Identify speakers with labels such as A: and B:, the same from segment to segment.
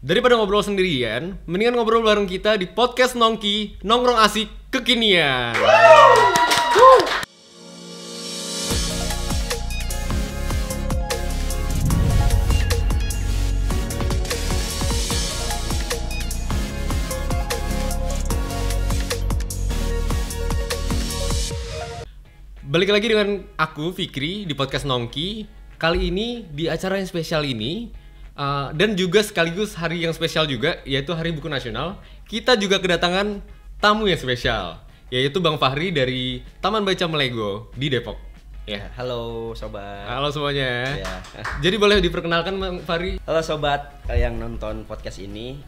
A: Daripada ngobrol sendirian, mendingan ngobrol bareng kita di podcast Nongki, nongkrong asik kekinian. Balik lagi dengan aku, Fikri, di podcast Nongki. Kali ini, di acara yang spesial ini, dan juga sekaligus hari yang spesial juga, yaitu Hari Buku Nasional, kita juga kedatangan tamu yang spesial, yaitu Bang Fahri dari Taman Baca Melego di Depok.
B: Ya, halo sobat.
A: Halo semuanya.
B: Ya.
A: Jadi boleh diperkenalkan Bang Fahri?
B: Halo sobat yang nonton podcast ini.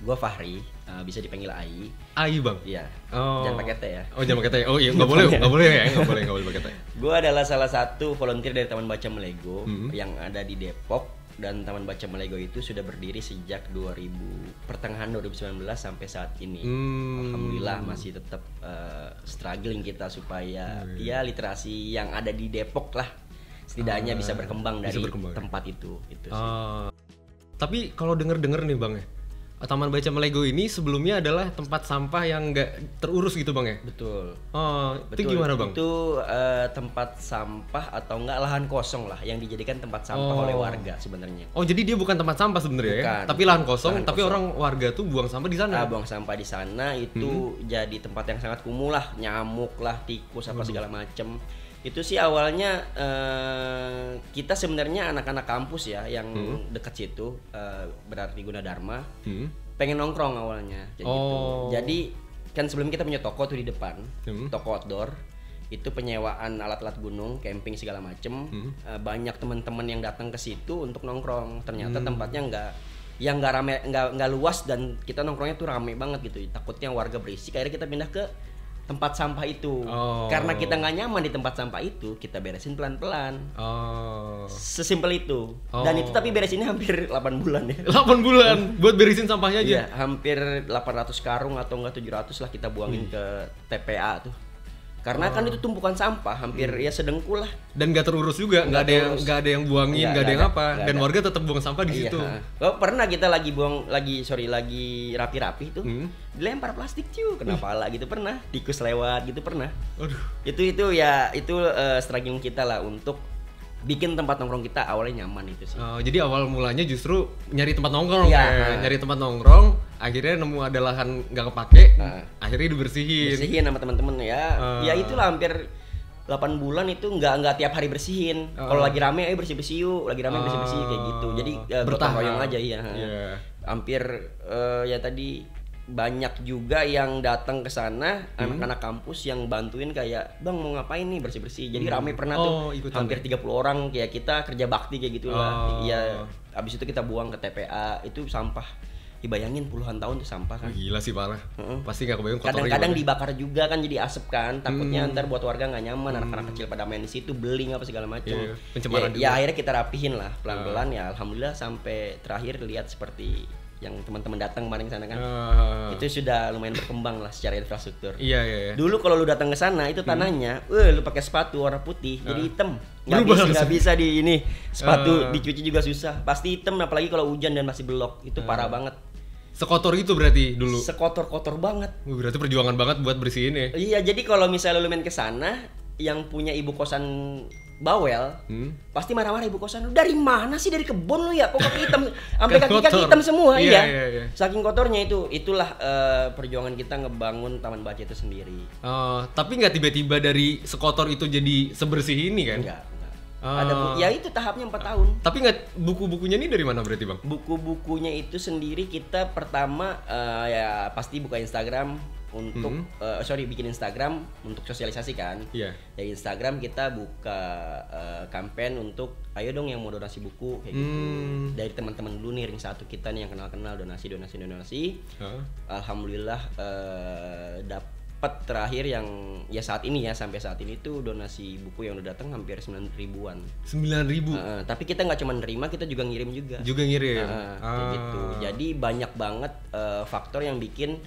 B: Gue Fahri, bisa dipanggil Ai.
A: Ai Bang?
B: Iya.
A: Oh.
B: Jangan pakai T ya.
A: Oh, jangan pakai T. Oh iya, nggak boleh ya, nggak boleh pakai T.
B: Gue adalah salah satu volunteer dari Taman Baca Melego yang ada di Depok. Dan Taman Baca Melego itu sudah berdiri sejak pertengahan 2019 sampai saat ini. Alhamdulillah masih tetap struggling kita supaya ya literasi yang ada di Depok lah setidaknya bisa berkembang dari tempat itu.
A: Tapi kalau denger nih Bang ya, Taman Baca Melego ini sebelumnya adalah tempat sampah yang nggak terurus gitu Bang ya?
B: Betul.
A: Itu gimana Bang?
B: Itu tempat sampah atau enggak lahan kosong lah yang dijadikan tempat sampah oleh warga sebenarnya.
A: Oh, jadi dia bukan tempat sampah sebenarnya ya? Tapi lahan kosong, tapi orang warga tuh buang sampah di sana.
B: Buang sampah di sana itu jadi tempat yang sangat kumuh lah, nyamuk lah, tikus apa segala macem. Itu sih awalnya kita sebenarnya anak-anak kampus ya yang dekat situ, berarti Gunadarma, pengen nongkrong awalnya jadi gitu. Jadi kan sebelum kita punya toko tuh di depan, toko outdoor, itu penyewaan alat-alat gunung, camping segala macem. Banyak teman-teman yang datang ke situ untuk nongkrong. Ternyata tempatnya nggak rame, nggak luas, dan kita nongkrongnya tuh rame banget gitu. Takutnya warga berisik, akhirnya kita pindah ke tempat sampah itu. Karena kita nggak nyaman di tempat sampah itu, kita beresin pelan-pelan. Sesimpel itu. Dan itu tapi beresinnya hampir 8 bulan ya. 8
A: bulan buat beresin sampahnya aja?
B: Iya, hampir 800 karung atau enggak 700 lah kita buangin ke TPA tuh. Karena kan itu tumpukan sampah hampir ya sedengkul lah. Dan
A: nggak terurus juga, nggak ada yang buangin, nggak ada yang apa. Dan warga tetap buang sampah di situ.
B: Pernah kita lagi lagi rapi-rapi tuh, dilempar plastik cuy, kena pala gitu pernah, tikus lewat gitu pernah.
A: Aduh.
B: Itu struggling kita lah untuk bikin tempat nongkrong kita awalnya nyaman itu sih.
A: Jadi awal mulanya justru nyari tempat nongkrong nyari tempat nongkrong, akhirnya nemu ada lahan nggak kepake, akhirnya bersihin
B: sama teman-teman ya. Ya itulah hampir 8 bulan itu nggak tiap hari bersihin. Kalau lagi rame bersih-bersih yuk, lagi rame bersih-bersih kayak gitu. Jadi gotong royong aja ya. Hampir ya tadi banyak juga yang datang ke sana, anak-anak kampus yang bantuin kayak, "Bang, mau ngapain nih bersih-bersih?" Jadi rame pernah tuh hampir 30 orang kayak kita kerja bakti kayak gitulah. Iya, habis itu kita buang ke TPA, itu sampah. Dibayangin puluhan tahun tuh sampah kan.
A: Gila sih parah. Pasti enggak kebayang kotor.
B: Kadang-kadang dibakar juga kan jadi asap kan. Takutnya ntar buat warga enggak nyaman, anak-anak kecil pada main di situ, beling apa segala macam.
A: Pencemaran juga.
B: Ya akhirnya kita rapihin lah pelan-pelan ya, alhamdulillah sampai terakhir lihat seperti yang teman-teman datang kemarin ke sana kan. Itu sudah lumayan berkembang lah secara infrastruktur.
A: Iya.
B: Dulu kalau lu datang ke sana itu tanahnya, lu pakai sepatu warna putih jadi hitam. Nggak bisa di ini. Sepatu dicuci juga susah. Pasti hitam, apalagi kalau hujan dan masih belok. Itu parah banget.
A: Sekotor itu berarti dulu.
B: Sekotor-kotor banget.
A: Berarti perjuangan banget buat bersihin ya.
B: Iya, jadi kalau misalnya lu main ke sana, yang punya ibu kosan bawel, pasti marah-marah ibu kosan, "Lu dari mana sih, dari kebun lu ya? Kok kaki hitam, sampai kaki hitam semua." Iya. Saking kotornya itulah perjuangan kita ngebangun Taman Baca itu sendiri.
A: Tapi nggak tiba-tiba dari sekotor itu jadi sebersih ini kan?
B: Enggak. Ya itu tahapnya 4 tahun.
A: Tapi nggak, buku-bukunya ini dari mana berarti Bang?
B: Buku-bukunya itu sendiri kita pertama ya pasti buka Instagram untuk bikin Instagram untuk sosialisasi kan. Dari Instagram kita buka campaign untuk ayo dong yang mau donasi buku kayak gitu. Dari teman-teman dulu nih, ring satu kita nih yang kenal donasi. Alhamdulillah dapat terakhir yang ya sampai saat ini tuh donasi buku yang udah datang hampir 9 ribuan.
A: 9 ribu?
B: Tapi kita nggak cuma nerima, kita juga ngirim juga. Kayak gitu. Jadi banyak banget faktor yang bikin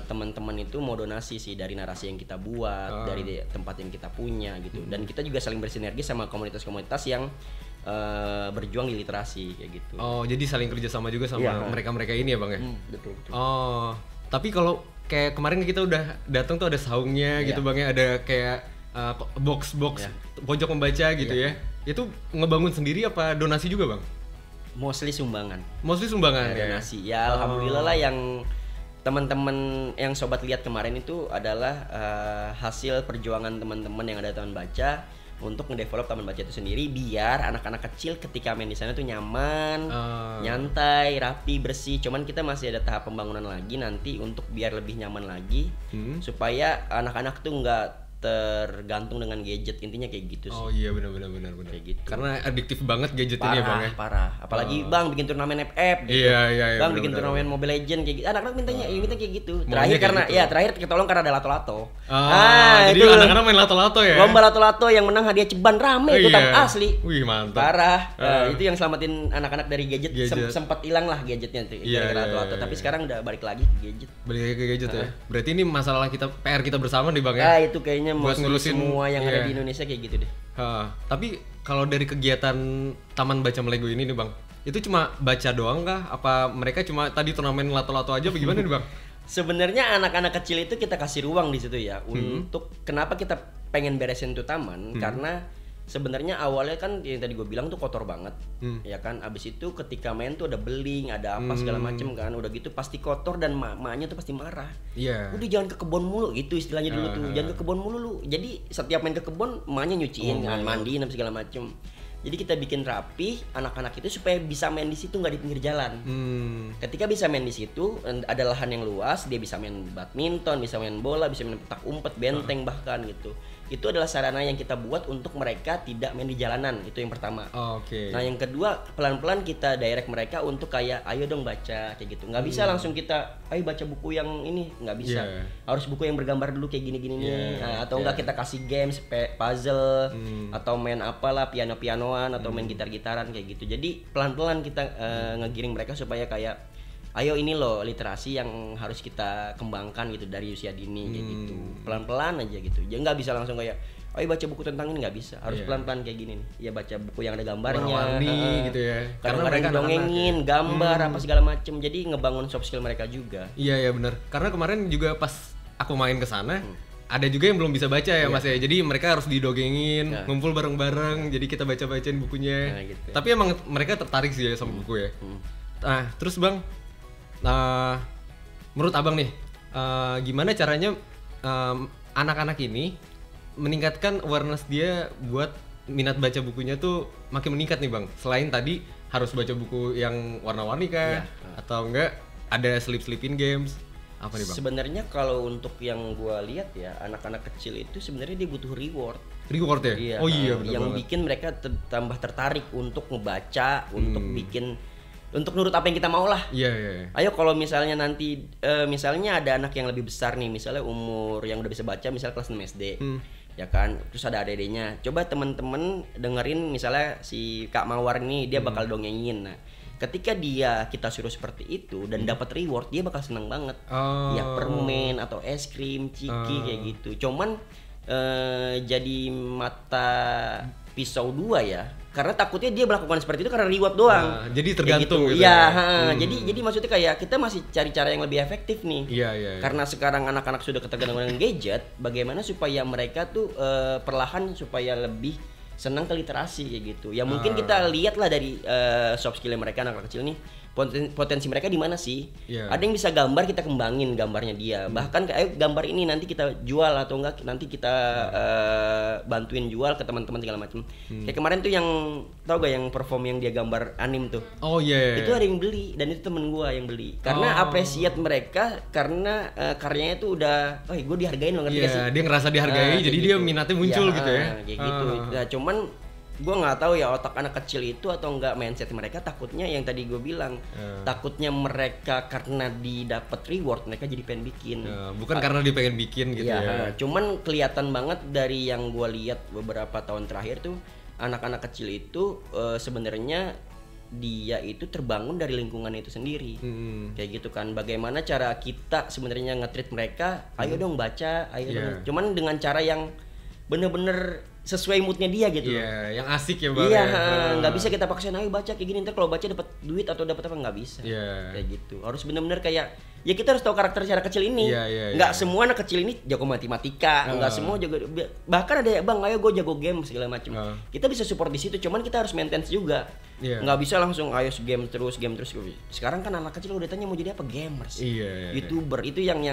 B: teman-teman itu mau donasi sih, dari narasi yang kita buat, dari tempat yang kita punya gitu. Dan kita juga saling bersinergi sama komunitas-komunitas yang berjuang di literasi kayak gitu.
A: Oh, jadi saling kerjasama juga sama mereka-mereka ini ya Bang ya?
B: Betul.
A: Oh, tapi kalau kayak kemarin kita udah datang tuh ada saungnya gitu Bang ya, ada kayak box-box pojok membaca gitu ya. Itu ngebangun sendiri apa donasi juga Bang?
B: Mostly sumbangan.
A: Donasi.
B: Ya alhamdulillah lah, yang teman-teman yang sobat lihat kemarin itu adalah hasil perjuangan teman-teman yang ada taman baca untuk ngedevelop taman baca itu sendiri, biar anak-anak kecil ketika main di sana tuh nyaman, nyantai, rapi, bersih. Cuman kita masih ada tahap pembangunan lagi nanti untuk biar lebih nyaman lagi, supaya anak-anak tuh nggak tergantung dengan gadget, intinya kayak gitu sih.
A: Oh iya, benar
B: kayak gitu.
A: Karena adiktif banget gadget ini ya Bang ya.
B: Parah. Apalagi Bang bikin turnamen FF gitu.
A: Iya,
B: Bang bikin turnamen Mobile Legend kayak gitu. Anak-anak minta kayak gitu. Terakhir ketolong karena ada lato-lato.
A: Jadi
B: itu
A: anak-anak main lato-lato ya.
B: Lomba lato-lato yang menang hadiah ceban rame itu asli.
A: Wih, mantap.
B: Parah. Itu yang selamatin anak-anak dari gadget. Sempat hilang lah gadgetnya tuh gara-gara lato-lato. Tapi sekarang udah balik lagi ke gadget.
A: Ya. Berarti ini masalah PR kita bersama nih Bang ya.
B: Itu kayaknya
A: buat ngurusin
B: semua yang ada di Indonesia kayak gitu deh.
A: Tapi kalau dari kegiatan Taman Baca Melego ini nih Bang, itu cuma baca doang kah? Apa mereka cuma tadi turnamen lato-lato aja bagaimana nih Bang?
B: Sebenarnya anak-anak kecil itu kita kasih ruang di situ ya untuk kenapa kita pengen beresin tuh taman, karena sebenarnya awalnya kan yang tadi gue bilang tuh kotor banget, ya kan. Abis itu ketika main tuh ada beling, ada apa segala macem kan, udah gitu pasti kotor dan maknya tuh pasti marah. Udah jangan ke kebun mulu gitu istilahnya dulu tuh, jangan ke kebun mulu lu. Jadi setiap main ke kebun, maknya nyuciin, mandiin segala macem. Jadi kita bikin rapi anak-anak itu supaya bisa main di situ, nggak di pinggir jalan. Ketika bisa main di situ, ada lahan yang luas, dia bisa main badminton, bisa main bola, bisa main petak umpet, benteng bahkan gitu. Itu adalah sarana yang kita buat untuk mereka tidak main di jalanan, itu yang pertama. Nah yang kedua, pelan-pelan kita direct mereka untuk kayak ayo dong baca kayak gitu. Nggak bisa langsung kita ayo baca buku yang ini, nggak bisa. Harus buku yang bergambar dulu kayak gini-gini nih. Atau enggak kita kasih games, puzzle, atau main apalah, piano-pianoan, atau main gitar-gitaran kayak gitu. Jadi pelan-pelan kita ngegiring mereka supaya kayak ayo ini loh literasi yang harus kita kembangkan gitu dari usia dini kayak gitu. Pelan-pelan aja gitu. Jadi nggak bisa langsung kayak ayo baca buku tentang ini, nggak bisa. Harus pelan-pelan kayak gini nih. Ya baca buku yang ada gambarnya,
A: warna-warni gitu ya.
B: Karena mereka dongengin, gambar apa segala macem. Jadi ngebangun soft skill mereka juga.
A: Iya benar. Karena kemarin juga pas aku main ke sana, ada juga yang belum bisa baca ya Mas ya. Jadi mereka harus didongengin, ngumpul bareng-bareng. Jadi kita baca-bacain bukunya.
B: Gitu.
A: Tapi emang mereka tertarik sih ya sama buku ya. Nah, terus Bang, menurut Abang nih, gimana caranya anak-anak ini meningkatkan awareness dia buat minat baca bukunya tuh makin meningkat nih Bang? Selain tadi harus baca buku yang warna-warni kah? Atau enggak ada sleep-sleeping games? Apa nih Bang?
B: Sebenarnya kalau untuk yang gua lihat ya, anak-anak kecil itu sebenarnya dia butuh reward.
A: Reward ya?
B: Iya,
A: oh iya benar
B: yang
A: banget.
B: bikin mereka tambah tertarik untuk ngebaca, untuk bikin, untuk nurut apa yang kita mau lah.
A: Iya.
B: Ayo kalau misalnya nanti misalnya ada anak yang lebih besar nih, misalnya umur yang udah bisa baca, misalnya kelas 6 SD. Ya kan, terus ada adik-adiknya. Coba temen-temen dengerin misalnya si Kak Mawar nih, dia bakal dongengin. Nah, ketika kita suruh seperti itu dan dapat reward, dia bakal seneng banget. Ya permen atau es krim, ciki kayak gitu. Cuman jadi mata pisau dua ya, karena takutnya dia melakukan seperti itu karena reward doang.
A: Jadi tergantung
B: gitu. Iya, jadi maksudnya kayak kita masih cari cara yang lebih efektif nih.
A: Iya.
B: Karena sekarang anak-anak sudah ketergantungan dengan gadget, bagaimana supaya mereka tuh perlahan supaya lebih senang ke literasi kayak gitu. Ya mungkin kita lihat lah dari soft skill mereka, anak-anak kecil nih. Potensi mereka di mana sih? Ada yang bisa gambar, kita kembangin gambarnya dia. Bahkan kayak gambar ini nanti kita jual atau enggak nanti kita bantuin jual ke teman-teman segala macam. Kayak kemarin tuh yang tau gak yang perform yang dia gambar anim tuh.
A: Oh iya.
B: Itu ada yang beli dan itu temen gua yang beli. Karena apresiat mereka karena karyanya tuh udah gue dihargain loh, ngerti gak sih?
A: Dia ngerasa dihargai jadi dia minatnya muncul gitu ya.
B: Kayak gitu. Nah, cuman gue nggak tahu ya otak anak kecil itu atau enggak mindset mereka, takutnya yang tadi gue bilang takutnya mereka karena didapat reward mereka jadi pengen bikin,
A: bukan karena dia pengen bikin gitu ya.
B: Cuman kelihatan banget dari yang gue lihat beberapa tahun terakhir tuh anak-anak kecil itu sebenarnya dia itu terbangun dari lingkungan itu sendiri. Kayak gitu kan, bagaimana cara kita sebenarnya nge-treat mereka, ayo dong baca, ayo dong. Cuman dengan cara yang bener-bener sesuai moodnya dia gitu.
A: Iya, yang asik ya Bang.
B: Iya,
A: ya.
B: nggak bisa kita paksain ayo baca kayak gini, ntar kalau baca dapat duit atau dapat apa, nggak bisa.
A: Iya.
B: Kayak gitu. Harus benar-benar kayak ya kita harus tahu karakter secara kecil ini.
A: Iya.
B: Nggak semua anak kecil ini jago matematika, nggak semua jago, bahkan ada ya Bang, ayo gue jago game segala macam. Kita bisa support di situ, cuman kita harus maintenance juga. Nggak bisa langsung ayo game terus. Sekarang kan anak kecil udah tanya mau jadi apa, gamers, YouTuber, itu yang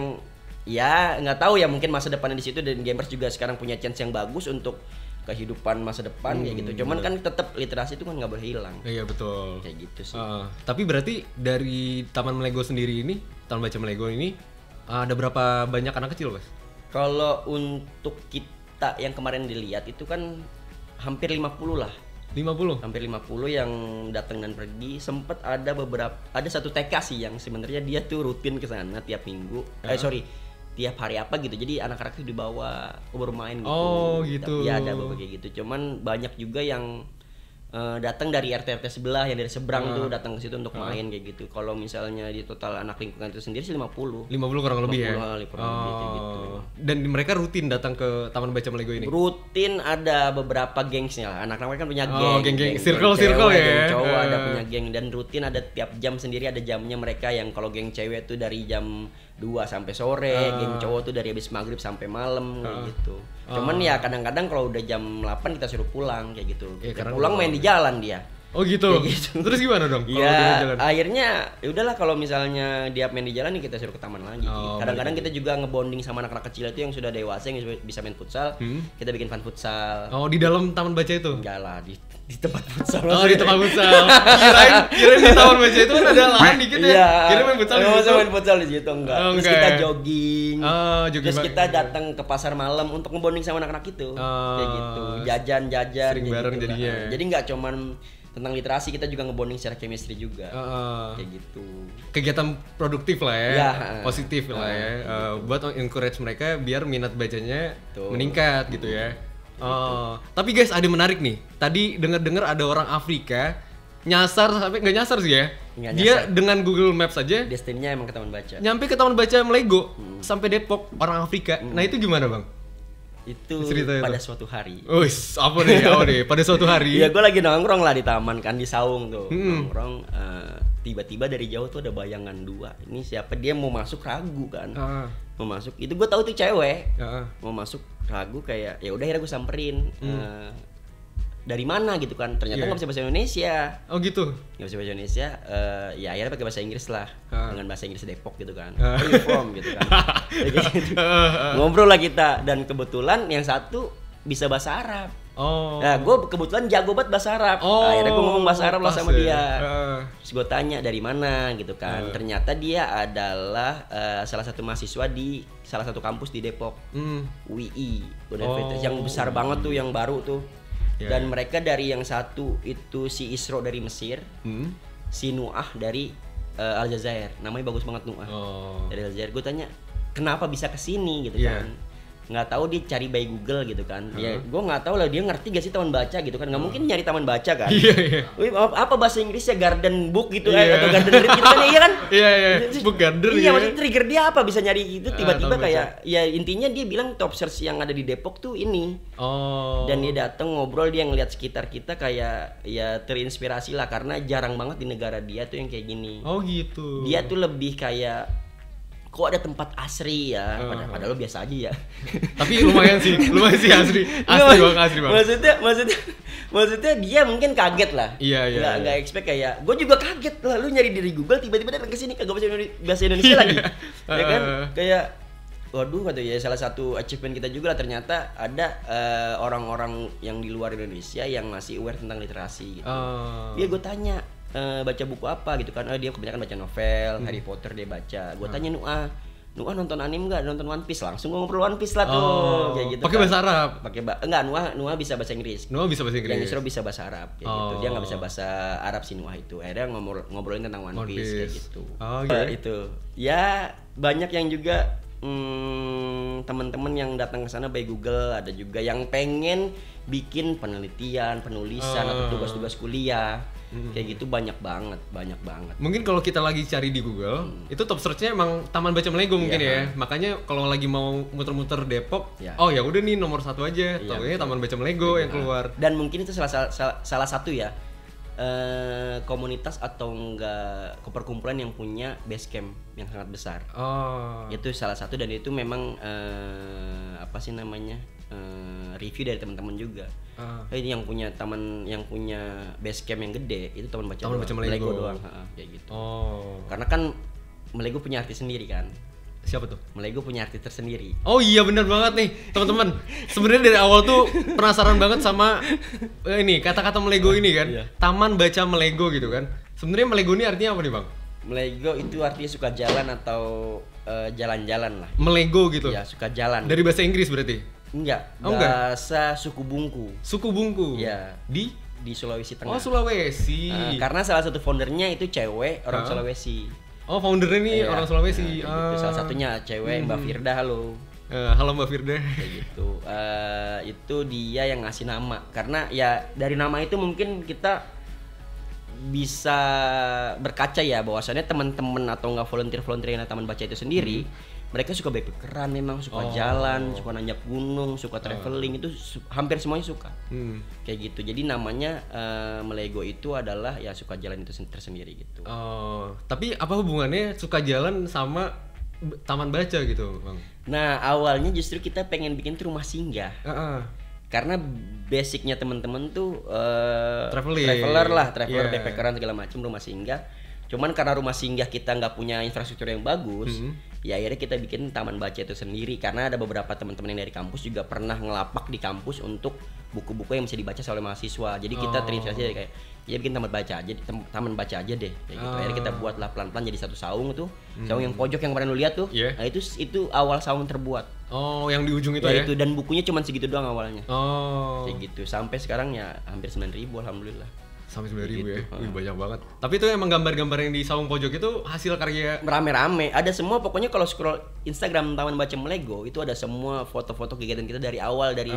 B: ya nggak tahu ya, mungkin masa depannya di situ, dan gamers juga sekarang punya chance yang bagus untuk kehidupan masa depan kayak gitu. Cuman kan tetap literasi itu kan nggak boleh hilang.
A: Iya betul.
B: Kayak gitu sih.
A: Tapi berarti dari Taman Melego sendiri ini, Taman Baca Melego ini ada berapa banyak anak kecil, Mas?
B: Kalau untuk kita yang kemarin dilihat itu kan hampir 50 lah.
A: 50?
B: Hampir 50 yang datang dan pergi. Sempet ada satu TK sih yang sebenarnya dia tuh rutin ke sana tiap minggu. Tiap hari apa gitu. Jadi anak-anak itu dibawa bermain gitu.
A: Oh, gitu.
B: Ya ada beberapa kayak gitu. Cuman banyak juga yang datang dari RT sebelah, yang dari seberang tuh datang ke situ untuk main kayak gitu. Kalau misalnya di total anak lingkungan itu sendiri sih 50.
A: 50 kurang lebih ya.
B: Kurang lebih kayak gitu.
A: Dan mereka rutin datang ke Taman Baca Melego ini.
B: Rutin, ada beberapa gengsnya lah. Anak-anak kan punya geng.
A: Geng circle ya.
B: Geng cowok ada punya geng, dan rutin ada tiap jam sendiri, ada jamnya mereka. Yang kalau geng cewek tuh dari jam 2 sampai sore, geng cowok tuh dari habis maghrib sampai malam kayak gitu. Cuman ya kadang-kadang kalau udah jam 8 kita suruh pulang kayak gitu. Pulang main di jalan dia.
A: Oh gitu.
B: Gitu.
A: Terus gimana dong?
B: Ya akhirnya ya udahlah, kalau misalnya dia main di jalan nih kita suruh ke taman lagi. Kadang-kadang kita juga ngebonding sama anak-anak kecil itu yang sudah dewasa yang bisa main futsal. Kita bikin fun futsal.
A: Oh, di dalam taman baca itu?
B: Enggak lah, di tempat futsal.
A: Oh, di tempat futsal. Kirain di taman baca itu kan ada lahan dikit ya.
B: Iya.
A: Kirain main futsal.
B: Main futsal di situ enggak. Terus kita jogging. Terus kita datang ke pasar malam untuk ngebonding sama anak-anak itu. Kayak gitu. Jajan-jajan
A: sering bareng
B: gitu
A: jadinya.
B: Jadi enggak cuman tentang literasi, kita juga ngebonding secara chemistry juga. Kayak gitu.
A: Kegiatan produktif lah ya. Positif lah ya. Buat encourage mereka biar minat bacanya meningkat gitu ya. Tapi guys, ada menarik nih. Tadi dengar ada orang Afrika nyasar, sampai nggak nyasar sih ya. Dia dengan Google Maps saja
B: destinnya emang ke taman baca.
A: Nyampe ke taman baca Melego sampai Depok, orang Afrika. Nah, itu gimana, Bang?
B: Itu pada suatu hari.
A: Apa deh? Pada suatu hari.
B: Ya gue lagi nongkrong lah di taman kan, di saung tuh. Nongkrong, tiba-tiba dari jauh tuh ada bayangan dua. Ini siapa, dia mau masuk ragu kan. Mau masuk. Itu gue tahu tuh cewek. Mau masuk ragu, kayak ya udah akhirnya gue samperin. Dari mana gitu kan, ternyata nggak bisa bahasa Indonesia.
A: Oh gitu.
B: Nggak bisa bahasa Indonesia, ya akhirnya pakai bahasa Inggris lah, dengan bahasa Inggris Depok gitu kan. Where you from gitu kan. Ngobrol lah kita, dan kebetulan yang satu bisa bahasa Arab. Nah, gue kebetulan jago banget bahasa Arab. Akhirnya gue ngomong bahasa Arab lah sama dia. Terus gue tanya dari mana gitu kan. Ternyata dia adalah salah satu mahasiswa di salah satu kampus di Depok, UI, Universitas yang besar banget tuh, yang baru tuh. Dan mereka dari yang satu itu si Isro dari Mesir, si Nuah dari Aljazair, namanya bagus banget Nuah, dari Aljazair. Gue tanya kenapa bisa kesini gitu kan. Nggak tahu, dia cari by Google gitu kan. Ya gue nggak tahu lah dia ngerti gak sih taman baca gitu kan. Nggak mungkin nyari taman baca kan. Apa bahasa Inggrisnya garden book gitu atau garden read gitu kan, iya kan.
A: Book garden.
B: Iya, maksudnya trigger dia apa bisa nyari itu tiba-tiba kayak ya intinya dia bilang top search yang ada di Depok tuh ini. Dan dia datang ngobrol, dia ngeliat sekitar kita kayak ya terinspirasi lah, karena jarang banget di negara dia tuh yang kayak gini.
A: Oh gitu.
B: Dia tuh lebih kayak kok ada tempat asri ya, padahal biasa aja ya.
A: Tapi lumayan sih asri bang.
B: Maksudnya dia mungkin kaget lah.
A: Iya.
B: Nggak expect, kayak gue juga kaget lah, lu nyari dari Google tiba-tiba datang ke sini kagak bahasa Indonesia lagi. Ya kan? Kayak waduh, kata ya, salah satu achievement kita juga lah, ternyata ada orang-orang yang di luar Indonesia yang masih aware tentang literasi gitu. Dia gue tanya baca buku apa gitu kan. Dia kebanyakan baca novel, Harry Potter dia baca. Gue tanya Nuah nonton anime nggak, nonton One Piece, langsung gue ngobrol One Piece lah tuh. Kayak gitu.
A: Pakai bahasa Arab?
B: Enggak, Nuah bisa bahasa Inggris. Yang Isro bisa bahasa Arab kayak gitu. Dia nggak bisa bahasa Arab si Nuah itu. Akhirnya ngobrolin tentang One Piece kayak gitu.
A: Gitu.
B: Itu ya banyak yang juga teman-teman yang datang ke sana by Google, ada juga yang pengen bikin penelitian, penulisan atau tugas-tugas kuliah. Kayak gitu banyak banget.
A: Mungkin kalau kita lagi cari di Google, itu top search-nya emang Taman Baca Melego mungkin ya. Makanya kalau lagi mau muter-muter Depok, oh ya udah nih nomor 1 aja, taunya Taman Baca Melego yang keluar.
B: Dan mungkin itu salah satu ya komunitas atau enggak perkumpulan yang punya base camp yang sangat besar. Itu salah satu, dan itu memang apa sih namanya? Review dari teman-teman juga. Ini yang punya base camp yang gede itu Taman Baca Melego doang, kayak gitu. Karena kan Melego punya arti sendiri kan.
A: Siapa tuh?
B: Melego punya arti tersendiri.
A: Oh iya, benar banget nih teman-teman. Sebenarnya dari awal tuh penasaran banget sama ini kata-kata Melego ini kan. Taman Baca Melego gitu kan. Sebenarnya Melego ini artinya apa nih Bang?
B: Melego itu artinya suka jalan atau jalan-jalan lah.
A: Melego gitu.
B: Ya, suka jalan.
A: Dari bahasa Inggris berarti?
B: Enggak, bahasa suku Bungku.
A: Suku Bungku?
B: Ya.
A: Di
B: Sulawesi Tengah.
A: Oh, Sulawesi.
B: Karena salah satu foundernya itu cewek orang Sulawesi.
A: Oh, foundernya nih orang Sulawesi.
B: Gitu. Salah satunya cewek, Mbak Firda, halo.
A: Halo Mbak Firda.
B: Kayak gitu. Itu dia yang ngasih nama. Karena ya dari nama itu mungkin kita bisa berkaca ya bahwasannya teman-teman atau enggak volunteer yang Taman Baca itu sendiri, mereka suka backpackeran, memang suka jalan, suka nanjak gunung, suka traveling, itu hampir semuanya suka. Kayak gitu. Jadi namanya Melego itu adalah ya suka jalan itu tersendiri gitu.
A: Tapi apa hubungannya suka jalan sama Taman Baca gitu, Bang?
B: Nah, awalnya justru kita pengen bikin tuh rumah singgah. Karena basicnya teman-teman tuh traveler backpackeran segala macam, rumah singgah. Cuman karena rumah singgah kita nggak punya infrastruktur yang bagus, ya akhirnya kita bikin Taman Baca itu sendiri. Karena ada beberapa teman-teman yang dari kampus juga pernah ngelapak di kampus untuk buku-buku yang bisa dibaca oleh mahasiswa. Jadi kita terinspirasi dari kayak ya bikin Taman Baca aja, Taman Baca aja deh kayak gitu. Akhirnya kita buatlah pelan-pelan jadi satu saung tuh. Saung yang pojok yang kemarin lu lihat tuh. Nah, itu awal saung terbuat.
A: Yang di ujung itu ya?
B: Itu, dan bukunya cuma segitu doang awalnya. Kayak gitu. Sampai sekarang ya hampir 9.000 alhamdulillah.
A: Sampai 9.000
B: gitu.
A: ya? Wih, banyak banget. Tapi itu emang gambar-gambar yang di saung pojok itu hasil karya
B: rame-rame. Ada semua, pokoknya kalau scroll Instagram Taman Baca Melego itu ada semua foto-foto kegiatan kita dari awal, dari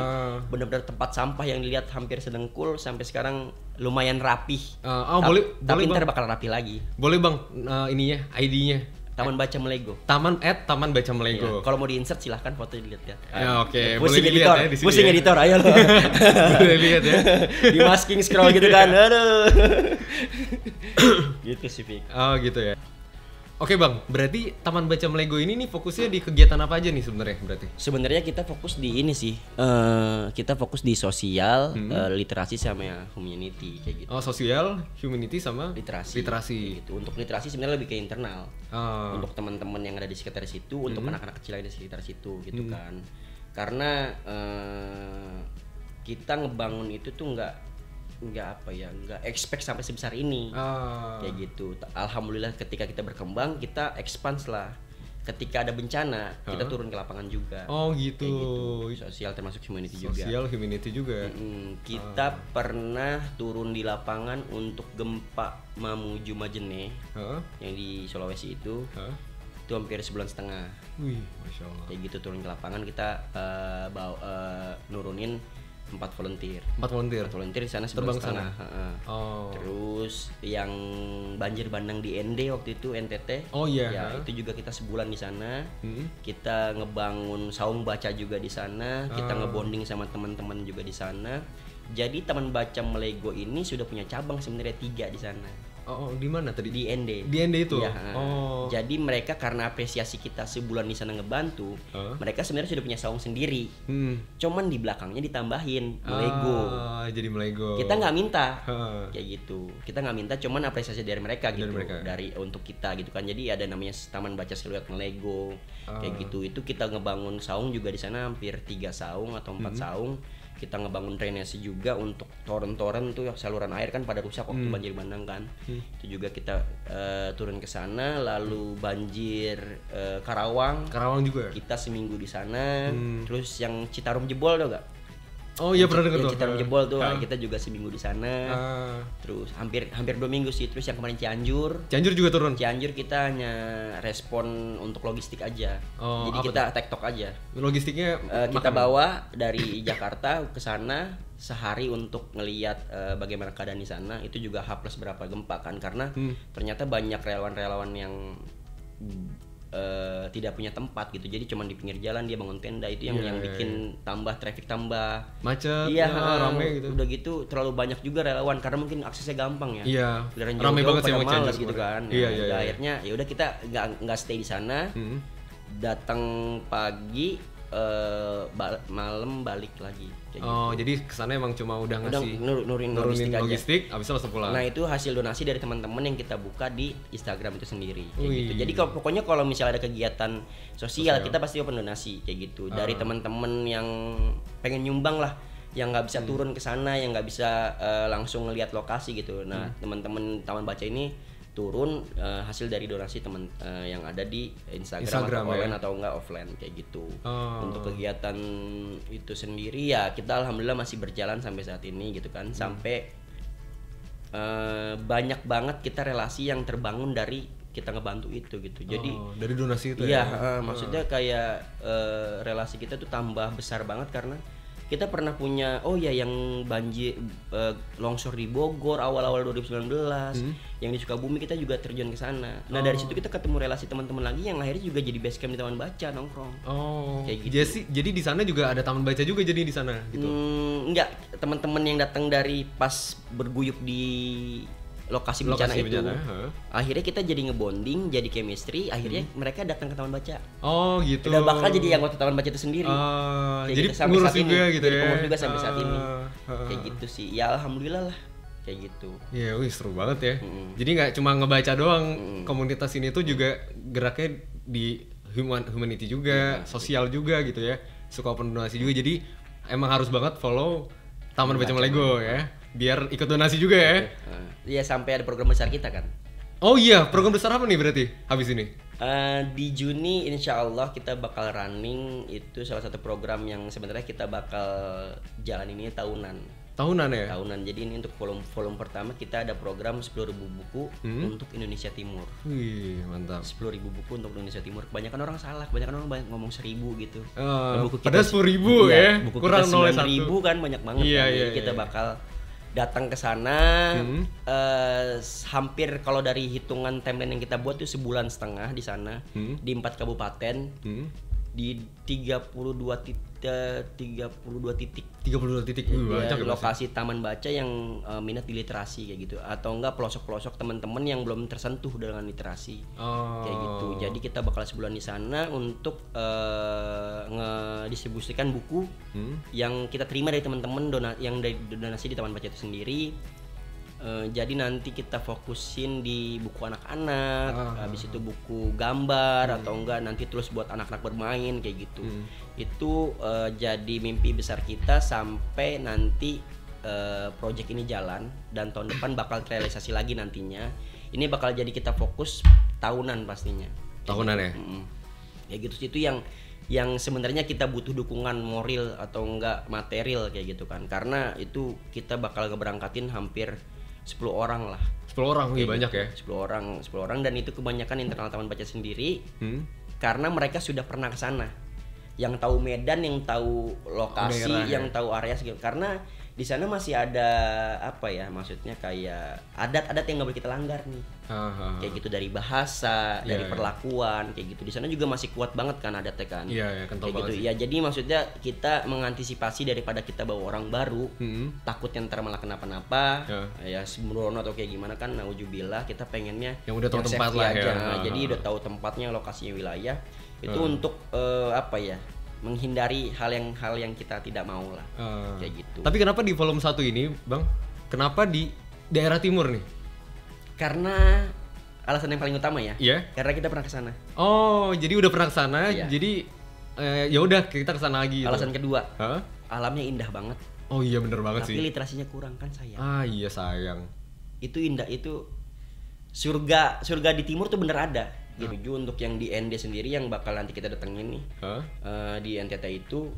B: benar-benar tempat sampah yang dilihat hampir sedengkul sampai sekarang lumayan rapih. Tapi ntar bakal rapi lagi.
A: Boleh Bang, ininya, ID-nya.
B: Taman Baca Melego.
A: Taman Baca Melego.
B: Kalau mau di-insert silahkan foto dilihat.
A: Oke.
B: Boleh dilihat ya di sini. Pusing editor, ayo lo.
A: Boleh lihat ya.
B: Di masking scroll gitu kan. Aduh. Gitu sih, Fik.
A: Gitu ya. Oke Bang, berarti Taman Baca Melego ini nih fokusnya di kegiatan apa aja nih sebenarnya berarti?
B: Sebenarnya kita fokus di ini sih, kita fokus di sosial, literasi sama ya community kayak gitu.
A: Sosial, humanity sama
B: literasi. Gitu. Untuk literasi sebenarnya lebih ke internal. Untuk teman-teman yang ada di sekitar situ, untuk anak-anak kecil yang ada di sekitar situ gitu kan. Karena kita ngebangun itu tuh nggak expect sampai sebesar ini. Kayak gitu. Alhamdulillah ketika kita berkembang, kita expand lah. Ketika ada bencana, kita turun ke lapangan juga.
A: Gitu.
B: Sosial termasuk humanity juga.
A: Sosial humanity juga.
B: Kita pernah turun di lapangan untuk gempa Mamuju Majene yang di Sulawesi itu. Itu hampir 1,5 bulan.
A: Wih, Masya Allah.
B: Kayak gitu turun ke lapangan, kita nurunin 4 volunteer di sana 1,5 bulan. Terus yang banjir bandang di ND waktu itu NTT. Ya, itu juga kita sebulan di sana. Kita ngebangun saung baca juga di sana. Kita ngebonding sama teman-teman juga di sana. Jadi Taman Baca Melego ini sudah punya cabang sebenarnya 3 di sana.
A: Di mana tadi?
B: Di ND.
A: Di ND itu.
B: Ya, jadi mereka karena apresiasi kita sebulan di sana ngebantu, mereka sebenarnya sudah punya saung sendiri. Cuman di belakangnya ditambahin Melego.
A: Jadi Melego.
B: Kita nggak minta. Kayak gitu. Kita nggak minta, cuman apresiasi dari mereka gitu. Dari untuk kita gitu kan. Jadi ada namanya Taman Baca Siluet Melego. Kayak gitu. Itu kita ngebangun saung juga di sana hampir 3 saung atau 4 saung. Kita ngebangun drainase juga untuk toren-toren tuh, saluran air kan pada rusak waktu banjir bandang kan. Itu juga kita turun ke sana. Lalu banjir Karawang
A: juga.
B: Kita seminggu di sana. Terus yang Citarum jebol tau gak?
A: Oh iya pernah dengar tuh.
B: Citarum jebol tuh. Nah, kita juga seminggu di sana. Terus hampir 2 minggu sih. Terus yang kemarin Cianjur.
A: Cianjur juga turun.
B: Cianjur kita hanya respon untuk logistik aja. Jadi kita tektok aja.
A: Logistiknya
B: kita bawa dari Jakarta ke sana sehari untuk ngelihat bagaimana keadaan di sana. Itu juga H+ berapa gempa kan, karena ternyata banyak relawan-relawan yang tidak punya tempat gitu, jadi cuma di pinggir jalan dia bangun tenda. Itu yang bikin tambah traffic, tambah
A: macet,
B: rame gitu. Udah gitu terlalu banyak juga relawan karena mungkin aksesnya gampang ya.
A: Iya. Rame banget sih
B: males gitu kan.
A: Iya.
B: Akhirnya ya udah kita nggak stay di sana. Datang pagi, malam balik lagi.
A: Gitu. Jadi kesana emang cuma udah ngasih
B: nurunin
A: logistik, abis itu langsung pulang.
B: Nah itu hasil donasi dari teman-teman yang kita buka di Instagram itu sendiri, gitu. Jadi pokoknya kalau misalnya ada kegiatan sosial, kita pasti open donasi kayak gitu. Dari teman-teman yang pengen nyumbang lah, yang nggak bisa turun ke sana, yang nggak bisa langsung ngelihat lokasi gitu. Nah teman-teman Taman Baca ini turun hasil dari donasi teman yang ada di Instagram atau online atau enggak offline kayak gitu. Untuk kegiatan itu sendiri ya kita alhamdulillah masih berjalan sampai saat ini gitu kan. Sampai banyak banget kita relasi yang terbangun dari kita ngebantu itu gitu. Jadi
A: dari donasi itu
B: maksudnya kayak relasi kita tuh tambah besar banget karena kita pernah punya yang banjir longsor di Bogor awal-awal 2019, yang di Sukabumi kita juga terjun ke sana. Nah dari situ kita ketemu relasi teman-teman lagi yang akhirnya juga jadi base camp di Taman Baca nongkrong. Kayak gitu.
A: Jadi di sana juga ada Taman Baca juga jadi di sana gitu.
B: Enggak, teman-teman yang datang dari pas berguyup di lokasi bencana itu. Akhirnya kita jadi ngebonding, jadi chemistry, akhirnya mereka datang ke Taman Baca.
A: Oh gitu.
B: Udah bakal jadi anggota Taman Baca itu sendiri.
A: Jadi pengurus juga gitu ya.
B: Pengurus juga sampai saat ini. Kayak gitu sih. Ya alhamdulillah lah. Kayak gitu.
A: Iya, seru banget ya. Jadi nggak cuma ngebaca doang, komunitas ini tuh juga geraknya di humanity juga, sosial juga gitu ya. Suka open donasi juga. Jadi emang harus banget follow Taman Baca Malego ya. Biar ikut donasi juga ya.
B: Iya, sampai ada program besar kita kan.
A: Oh iya, program besar apa nih berarti habis ini?
B: Di Juni insya Allah kita bakal running, itu salah satu program yang sebenarnya kita bakal jalan ini tahunan ya? Tahunan, jadi ini untuk volume pertama kita ada program 10.000 buku untuk Indonesia Timur.
A: Wih, mantap.
B: 10.000 buku untuk Indonesia Timur. Kebanyakan orang salah, kebanyakan orang ngomong 1.000 gitu.
A: Buku kita padahal 10.000 ya?
B: Buku kurang 9.000 kan banyak banget. Jadi kita bakal datang ke sana, hampir kalau dari hitungan timeline yang kita buat tuh 1,5 bulan di sana, di 4 kabupaten, di 32 titik. Lokasi Taman Baca yang minat di literasi kayak gitu, atau enggak pelosok-pelosok teman-teman yang belum tersentuh dengan literasi. Kayak gitu. Jadi kita bakal sebulan di sana untuk ngedistribusikan buku yang kita terima dari teman-teman yang dari donasi di Taman Baca itu sendiri. Jadi nanti kita fokusin di buku anak-anak, habis itu buku gambar, atau enggak nanti terus buat anak-anak bermain kayak gitu. Itu jadi mimpi besar kita sampai nanti project ini jalan, dan tahun depan bakal terrealisasi lagi nantinya. Ini bakal jadi kita fokus tahunan pastinya.
A: Tahunan ya?
B: Kayak gitu sih, itu yang sebenarnya kita butuh dukungan moral atau enggak material kayak gitu kan. Karena itu kita bakal ngeberangkatin hampir 10 orang lah.
A: 10 orang, iya banyak ya.
B: 10 orang, dan itu kebanyakan internal Taman Baca sendiri. Karena mereka sudah pernah ke sana. Yang tahu medan, yang tahu lokasi, yang tahu area segitu. Karena di sana masih ada apa ya, maksudnya kayak adat-adat yang nggak boleh kita langgar nih. Kayak gitu, dari bahasa, dari perlakuan kayak gitu. Di sana juga masih kuat banget kan adatnya kan.
A: Iya, kental
B: banget. Gitu. Ya jadi maksudnya kita mengantisipasi daripada kita bawa orang baru, takutnya ntar malah kenapa-napa, ya sembrono atau kayak gimana kan. Nauzubillah, kita pengennya
A: yang udah tahu tempat lah
B: aja. Jadi udah tahu tempatnya, lokasinya, wilayah. Itu untuk apa ya? Menghindari hal yang kita tidak mau lah. Kayak gitu.
A: Tapi kenapa di volume 1 ini, Bang? Kenapa di daerah timur nih?
B: Karena alasan yang paling utama ya.
A: Iya.
B: Karena kita pernah ke sana.
A: Oh, jadi udah pernah ke sana. Jadi ya udah kita ke sana lagi.
B: Alasan kedua. Alamnya indah banget.
A: Oh iya, bener banget sih.
B: Tapi literasinya kurang kan, sayang.
A: Iya, sayang.
B: Itu indah, itu surga di timur tuh bener ada. Gitu. Untuk yang di ND sendiri yang bakal nanti kita datengin nih, di NTT itu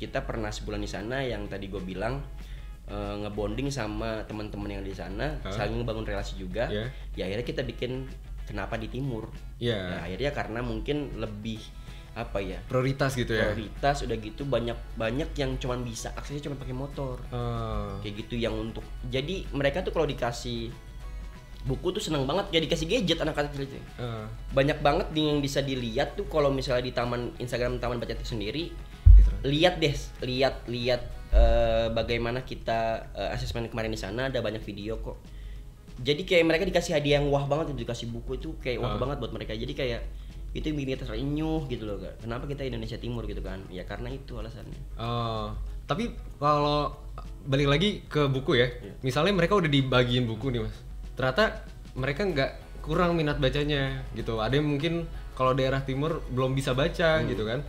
B: kita pernah sebulan di sana yang tadi gue bilang ngebonding sama teman-teman yang di sana, saling ngebangun relasi juga. Ya akhirnya kita bikin kenapa di timur. Ya, akhirnya karena mungkin lebih apa ya,
A: prioritas gitu ya,
B: prioritas udah gitu banyak yang cuman bisa aksesnya cuma pakai motor kayak gitu, yang untuk jadi mereka tuh kalau dikasih buku tuh senang banget, ya dikasih gadget anak-anak kecil itu banyak banget yang bisa dilihat tuh kalau misalnya di Instagram Taman Baca itu sendiri. Lihat bagaimana kita asesmen kemarin di sana, ada banyak video kok. Jadi kayak mereka dikasih hadiah yang wah banget, dikasih buku itu kayak wah banget buat mereka. Jadi kayak itu yang bikin kita terenyuh gitu loh, Kak. Kenapa kita Indonesia Timur gitu kan? Ya karena itu alasannya.
A: Tapi kalau balik lagi ke buku ya, misalnya mereka udah dibagiin buku nih Mas, ternyata mereka nggak kurang minat bacanya gitu. Ada yang mungkin kalau daerah timur belum bisa baca gitu kan.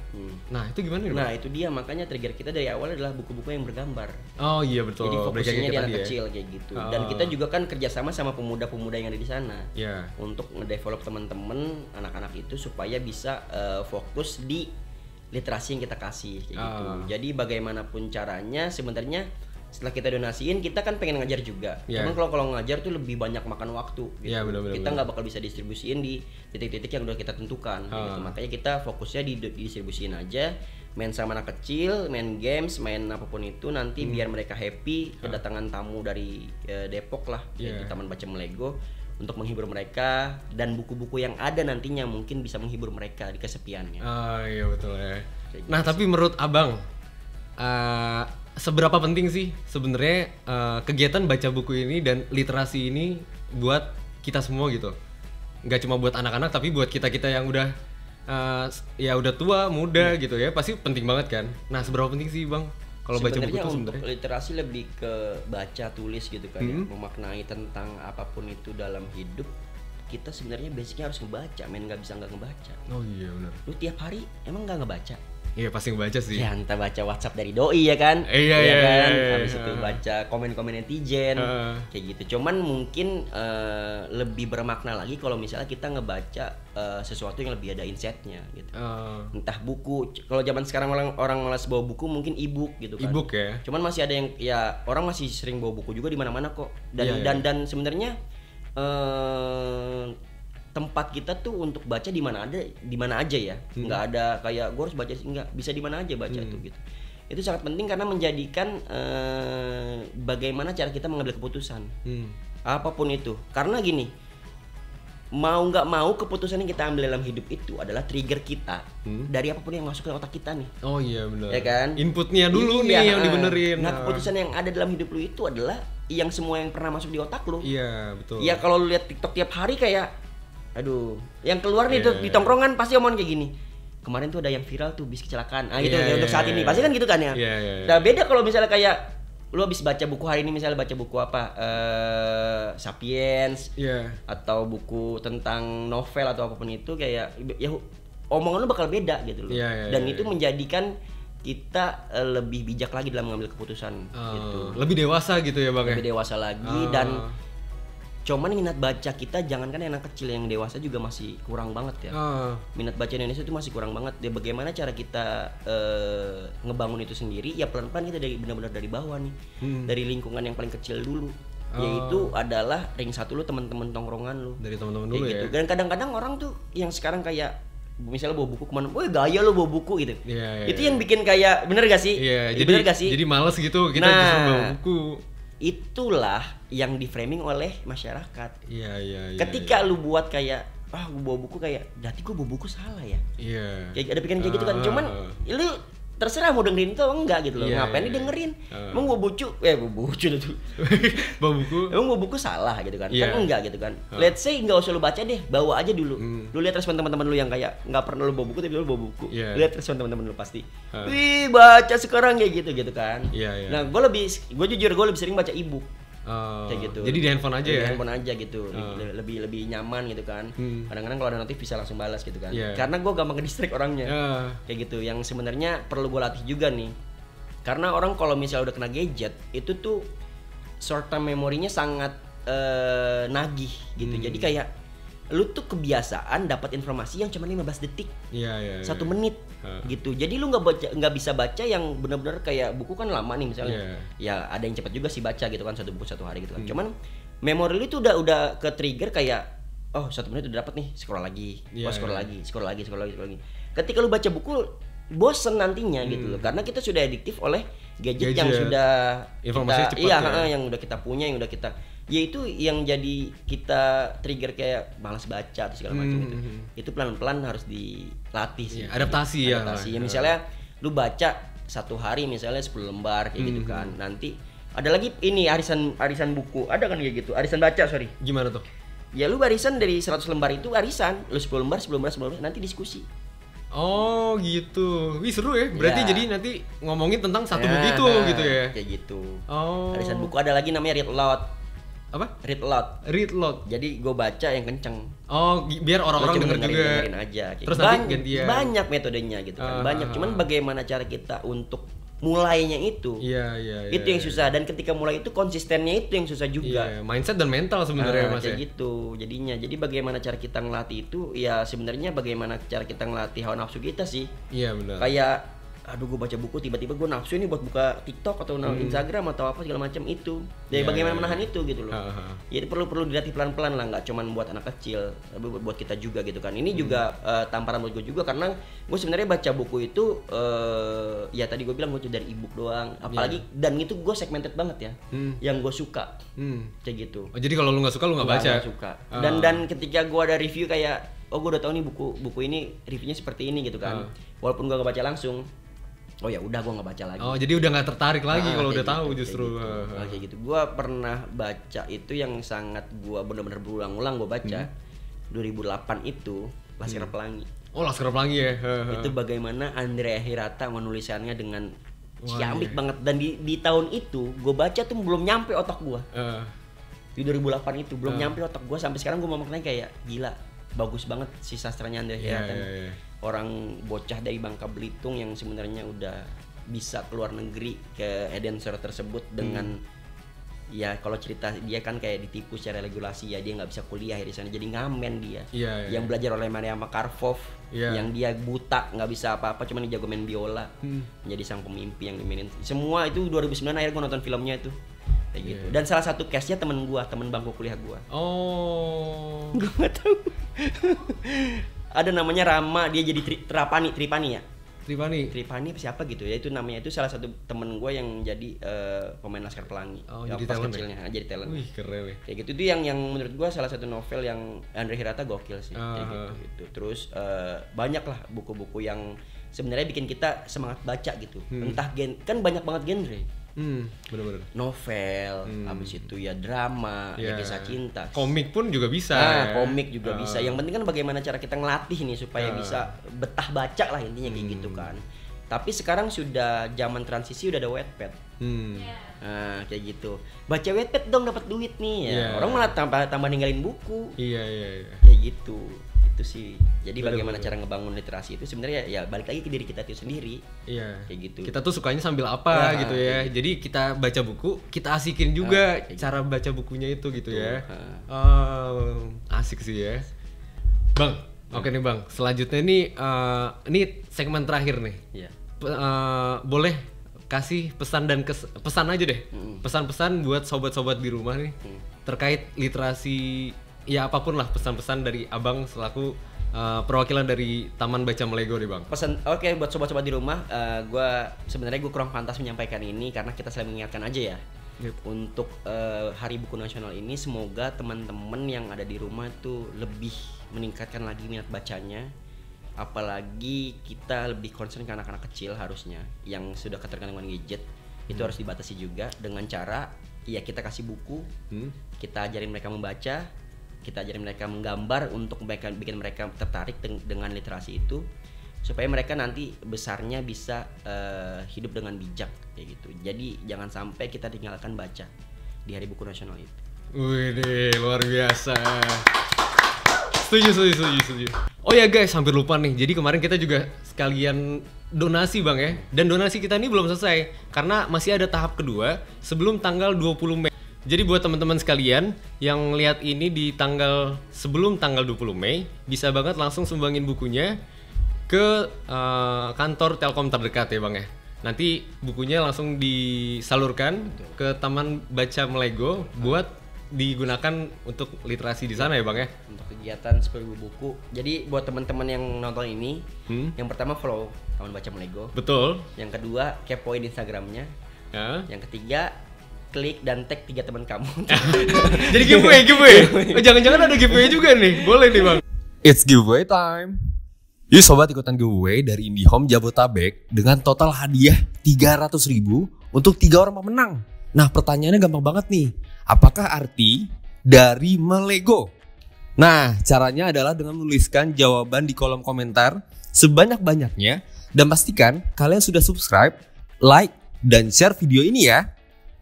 A: Nah itu gimana nih?
B: Nah itu dia, makanya trigger kita dari awal adalah buku-buku yang bergambar.
A: Oh iya betul.
B: Jadi fokusnya di anak kecil kayak gitu. Dan kita juga kan kerjasama sama pemuda-pemuda yang ada di sana untuk ngedevelop teman-teman anak-anak itu supaya bisa fokus di literasi yang kita kasih kayak gitu. Jadi bagaimanapun caranya sebenarnya setelah kita donasiin, kita kan pengen ngajar juga. Cuman kalau ngajar tuh lebih banyak makan waktu gitu. Kita nggak bakal bisa distribusiin di titik-titik yang udah kita tentukan gitu. Makanya kita fokusnya didistribusiin aja, main sama anak kecil, main games, main apapun itu, nanti biar mereka happy. Kedatangan tamu dari Depok lah, yaitu Taman Baca Melego, untuk menghibur mereka, dan buku-buku yang ada nantinya mungkin bisa menghibur mereka di kesepiannya.
A: Iya betul ya. Nah tapi menurut Abang, seberapa penting sih sebenarnya kegiatan baca buku ini dan literasi ini buat kita semua gitu? Nggak cuma buat anak-anak tapi buat kita-kita yang udah ya udah tua, muda gitu ya, pasti penting banget kan. Nah seberapa penting sih Bang kalau baca buku itu sebenarnya?
B: Untuk literasi lebih ke baca tulis gitu kan, ya, memaknai tentang apapun itu dalam hidup. Kita sebenarnya basicnya harus ngebaca, nggak bisa nggak ngebaca.
A: Oh iya benar.
B: Lu tiap hari emang nggak ngebaca?
A: Iya pasti ngebaca sih.
B: Ya entah baca WhatsApp dari doi ya kan.
A: Iya
B: kan. Habis itu baca komen-komen netizen kayak gitu. Cuman mungkin lebih bermakna lagi kalau misalnya kita ngebaca sesuatu yang lebih ada insight-nya gitu. Entah buku. Kalau zaman sekarang orang malas bawa buku, mungkin e-book gitu kan.
A: E-book ya.
B: Cuman masih ada yang ya orang masih sering bawa buku juga di mana-mana kok. Dan sebenarnya tempat kita tuh untuk baca di mana aja ya, nggak ada kayak gue harus baca, nggak, bisa di mana aja baca tuh gitu. Itu sangat penting karena menjadikan bagaimana cara kita mengambil keputusan apapun itu. Karena gini, mau nggak mau keputusan yang kita ambil dalam hidup itu adalah trigger kita dari apapun yang masuk ke otak kita nih.
A: Oh iya benar.
B: Ya kan?
A: Inputnya dulu nih yang dibenerin.
B: Nah keputusan yang ada dalam hidup lu itu adalah yang semua yang pernah masuk di otak lu.
A: Iya betul.
B: Ya kalau lu lihat TikTok tiap hari kayak aduh, yang keluar nih tuh di tongkrongan pasti omongan kayak gini. Kemarin tuh ada yang viral tuh bis kecelakaan. Gitu untuk saat ini. Pasti kan gitu kan ya. Nah, beda kalau misalnya kayak lu habis baca buku hari ini, misalnya baca buku apa? Sapiens. Atau buku tentang novel atau apapun itu, kayak ya omongan lu bakal beda gitu loh. Dan itu menjadikan kita lebih bijak lagi dalam mengambil keputusan gitu.
A: Lebih dewasa gitu ya, Bang.
B: Lebih dewasa lagi dan cuman minat baca kita, jangankan anak kecil, yang dewasa juga masih kurang banget ya. Minat baca Indonesia itu masih kurang banget. Ya, bagaimana cara kita ngebangun itu sendiri? Ya pelan-pelan kita benar-benar dari bawah nih, dari lingkungan yang paling kecil dulu, yaitu adalah ring satu lu, teman-teman tongkrongan lu.
A: Dari teman-teman dulu
B: gitu.
A: ya.
B: Dan kadang-kadang orang tuh yang sekarang kayak misalnya bawa buku kemana, woi gaya lo bawa buku gitu. Itu yang bikin kayak bener gak sih?
A: Bener gak sih? Jadi males gitu kita justru bawa buku.
B: Itulah yang di framing oleh masyarakat. Ketika lu buat kayak gue bawa buku, kayak berarti gue bawa buku salah ya. Kayak ada pikiran kayak gitu kan. Cuman lu terserah mau dengerin itu atau enggak gitu loh. Ngapain didengerin? Emang bawa buku tuh.
A: Bawa buku.
B: Emang bawa buku salah gitu kan? Kan enggak gitu kan. Let's say enggak usah lu baca deh, bawa aja dulu. Lu lihat respon teman-teman lu yang kayak enggak pernah lu bawa buku tapi lu bawa buku. Lihat respon teman-teman lu pasti. Wih, baca sekarang kayak gitu kan. Nah, gue jujur lebih sering baca e-book. Kayak gitu.
A: Jadi di handphone aja ya.
B: Di handphone aja gitu. Lebih nyaman gitu kan. Kadang-kadang kalau ada notif bisa langsung balas gitu kan. Karena gue gampang nge-distract orangnya. Kayak gitu. Yang sebenarnya perlu gue latih juga nih. Karena orang kalau misalnya udah kena gadget, itu tuh short term memorinya sangat nagih gitu. Jadi kayak lu tuh kebiasaan dapat informasi yang cuma 15 detik.
A: Iya.
B: 1 menit gitu. Jadi lu nggak bisa baca yang benar-benar kayak buku kan lama nih misalnya. Ya ada yang cepat juga sih baca gitu kan, 1 buku 1 hari gitu kan. Cuman memori lu itu udah ke trigger kayak 1 menit udah dapat nih, scroll lagi. Scroll lagi. Ketika lu baca buku bosen nantinya gitu loh. Karena kita sudah adiktif oleh gadget yang sudah
A: informasi
B: kita,
A: cepat
B: yang udah kita punya, yang udah kita, yaitu yang jadi kita trigger kayak malas baca atau segala macam gitu. Itu pelan-pelan harus dilatih sih.
A: Adaptasi ya.
B: Misalnya lu baca 1 hari misalnya 10 lembar kayak gitu kan. Nanti ada lagi ini arisan buku. Ada kan kayak gitu. Arisan baca, sorry.
A: Gimana tuh?
B: Ya lu arisan dari 100 lembar itu arisan. Lu 10 lembar nanti diskusi.
A: Oh gitu, wih seru ya. Berarti jadi nanti ngomongin tentang satu buku itu gitu ya?
B: Kayak gitu.
A: Oh.
B: Arisan buku ada lagi namanya read aloud.
A: Apa?
B: Read aloud.
A: Read aloud.
B: Jadi gue baca yang kenceng.
A: Oh, biar orang-orang denger juga.
B: Dengerin aja.
A: Terus nanti gantian.
B: Banyak metodenya gitu kan. Banyak. Cuman bagaimana cara kita untuk mulainya itu.
A: Iya.
B: Itu yang susah, dan ketika mulai itu konsistennya itu yang susah juga.
A: Iya, mindset dan mental sebenarnya Mas
B: kayak
A: ya.
B: gitu jadinya. Jadi bagaimana cara kita ngelatih itu ya sebenarnya bagaimana cara kita ngelatih hawa nafsu kita sih.
A: Iya benar.
B: Kayak aduh gue baca buku tiba-tiba gue nafsu ini buat buka TikTok atau Instagram atau apa segala macam itu. Jadi bagaimana menahan itu gitu loh. Jadi perlu dilatih pelan-pelan lah, nggak cuman buat anak kecil, tapi buat kita juga gitu kan. Ini juga tamparan buat gue juga, karena gue sebenarnya baca buku itu ya tadi gue bilang gue dari ebook doang. Apalagi dan itu gue segmented banget ya. Yang gue suka. Kayak gitu.
A: Oh, jadi kalau lu nggak suka lu nggak baca.
B: Gak suka. Dan ketika gue ada review kayak gue udah tahu nih buku ini reviewnya seperti ini gitu kan. Walaupun gue gak baca langsung, oh ya udah gue nggak baca lagi.
A: Oh, jadi udah nggak tertarik lagi kalau udah tahu justru.
B: Kayak gitu. Gue pernah baca itu yang sangat gue benar-benar berulang-ulang gue baca. 2008 itu Laskar Pelangi.
A: Oh, Laskar Pelangi ya.
B: Itu bagaimana Andrea Hirata menulisannya dengan ciamik banget, dan di tahun itu gue baca tuh belum nyampe otak gue. Di 2008 itu belum nyampe otak gue, sampai sekarang gue mau maknanya kayak gila, bagus banget si sastranya Andrea Hirata. Orang bocah dari Bangka Belitung yang sebenarnya udah bisa keluar negeri ke Edensor tersebut dengan ya kalau cerita dia kan kayak ditipu secara regulasi ya, dia nggak bisa kuliah di sana jadi ngamen dia. Yang belajar oleh Maria Makarpov, yang dia buta nggak bisa apa-apa cuma dia jago main biola, menjadi sang pemimpi yang dimainin semua itu. 2009 akhirnya gue nonton filmnya itu kayak gitu. Dan salah satu case-nya temen bangku kuliah gue.
A: Oh.
B: Gue nggak tahu. Ada namanya Rama, dia jadi Tripani ya. Tripani siapa gitu ya, itu namanya. Itu salah satu temen gue yang jadi pemain Laskar Pelangi.
A: Oh,
B: jadi
A: pas talent
B: kecilnya jadi talent.
A: Wih, keren ya.
B: Kayak gitu, itu yang menurut gue salah satu novel yang Andrea Hirata gokil sih. Kayak gitu. Terus banyak lah buku-buku yang sebenarnya bikin kita semangat baca gitu. Entah kan banyak banget genre.
A: Bener-bener.
B: Novel, habis itu ya drama, ya kisah cinta.
A: Komik pun juga bisa.
B: Komik juga bisa. Yang penting kan bagaimana cara kita ngelatih nih supaya bisa betah baca lah intinya kayak gitu kan. Tapi sekarang sudah zaman transisi, udah ada Wattpad. Nah, kayak gitu. Baca Wattpad dong dapat duit nih ya. Orang malah tambah ninggalin buku.
A: Iya.
B: Kayak gitu. Itu sih. Jadi bagaimana cara ngebangun literasi itu sebenarnya ya balik lagi ke diri kita itu sendiri.
A: Iya.
B: Kayak gitu.
A: Kita tuh sukanya sambil apa gitu ya. Jadi kita baca buku, kita asikin juga cara baca bukunya itu gitu ya. Asik sih ya. Bang, oke nih Bang. Selanjutnya ini segmen terakhir nih.
B: Iya.
A: Boleh kasih pesan dan pesan aja deh. Pesan-pesan buat sobat-sobat di rumah nih terkait literasi. Ya apapun lah pesan-pesan dari Abang selaku perwakilan dari Taman Baca Melego nih Bang.
B: Pesan buat sobat-sobat di rumah, gue kurang pantas menyampaikan ini karena kita selalu mengingatkan aja ya. Untuk Hari Buku Nasional ini semoga teman-teman yang ada di rumah tuh lebih meningkatkan lagi minat bacanya. Apalagi kita lebih concern ke anak-anak kecil harusnya yang sudah ketergantungan gadget. Itu harus dibatasi juga dengan cara ya kita kasih buku, kita ajarin mereka membaca, kita ajarin mereka menggambar untuk bikin mereka tertarik dengan literasi itu, supaya mereka nanti besarnya bisa hidup dengan bijak kayak gitu. Jadi jangan sampai kita tinggalkan baca di Hari Buku Nasional itu.
A: Wih, luar biasa. Setuju. Oh ya guys, hampir lupa nih. Jadi kemarin kita juga sekalian donasi Bang ya. Dan donasi kita ini belum selesai karena masih ada tahap kedua sebelum tanggal 20 Mei. Jadi buat teman-teman sekalian yang lihat ini di sebelum tanggal 20 Mei, bisa banget langsung sumbangin bukunya ke kantor Telkom terdekat ya Bang ya. Nanti bukunya langsung disalurkan ke Taman Baca Melego buat digunakan untuk literasi di sana ya Bang ya.
B: Untuk kegiatan 10.000 buku. Jadi buat teman-teman yang nonton ini, yang pertama follow Taman Baca Melego.
A: Betul.
B: Yang kedua kepoin Instagramnya.
A: Ya.
B: Yang ketiga klik dan tag 3 teman kamu.
A: Jadi giveaway. Oh, jangan-jangan ada giveaway juga nih. Boleh nih Bang.
C: It's giveaway time. Yuk sobat ikutan giveaway dari IndiHome Jabotabek dengan total hadiah 300.000 untuk 3 orang pemenang. Nah pertanyaannya gampang banget nih. Apakah arti dari melego? Nah caranya adalah dengan menuliskan jawaban di kolom komentar sebanyak-banyaknya. Dan pastikan kalian sudah subscribe, like, dan share video ini ya.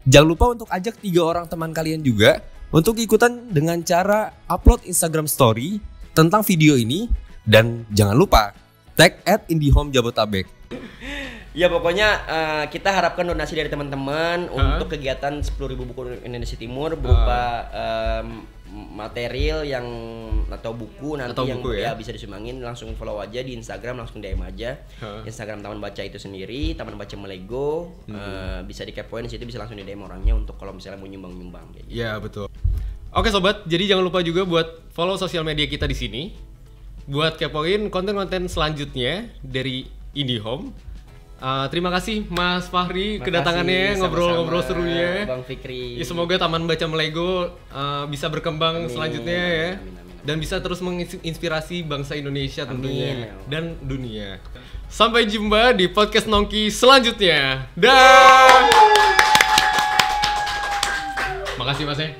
C: Jangan lupa untuk ajak 3 orang teman kalian juga untuk ikutan dengan cara upload Instagram story tentang video ini. Dan jangan lupa tag @IndiHome Jabotabek.
B: Ya pokoknya kita harapkan donasi dari teman-teman untuk kegiatan 10.000 buku Indonesia Timur berupa material yang atau buku nanti atau yang buku, ya bisa disumbangin. Langsung follow aja di Instagram, langsung DM aja Instagram Taman Baca itu sendiri, Taman Baca Melego. Bisa dikepoin di situ, bisa langsung di DM orangnya untuk kalau misalnya mau nyumbang gitu.
A: Ya betul. Oke sobat, jadi jangan lupa juga buat follow sosial media kita di sini buat kepoin konten-konten selanjutnya dari IndiHome. Terima kasih Mas Fahri kedatangannya, ngobrol-ngobrol serunya.
B: Bang Fikri.
A: Ya, semoga Taman Baca Melego bisa berkembang selanjutnya ya. Dan bisa terus menginspirasi bangsa Indonesia tentunya dan dunia. Sampai jumpa di podcast Nongki selanjutnya. Dah. Makasih Mas ya.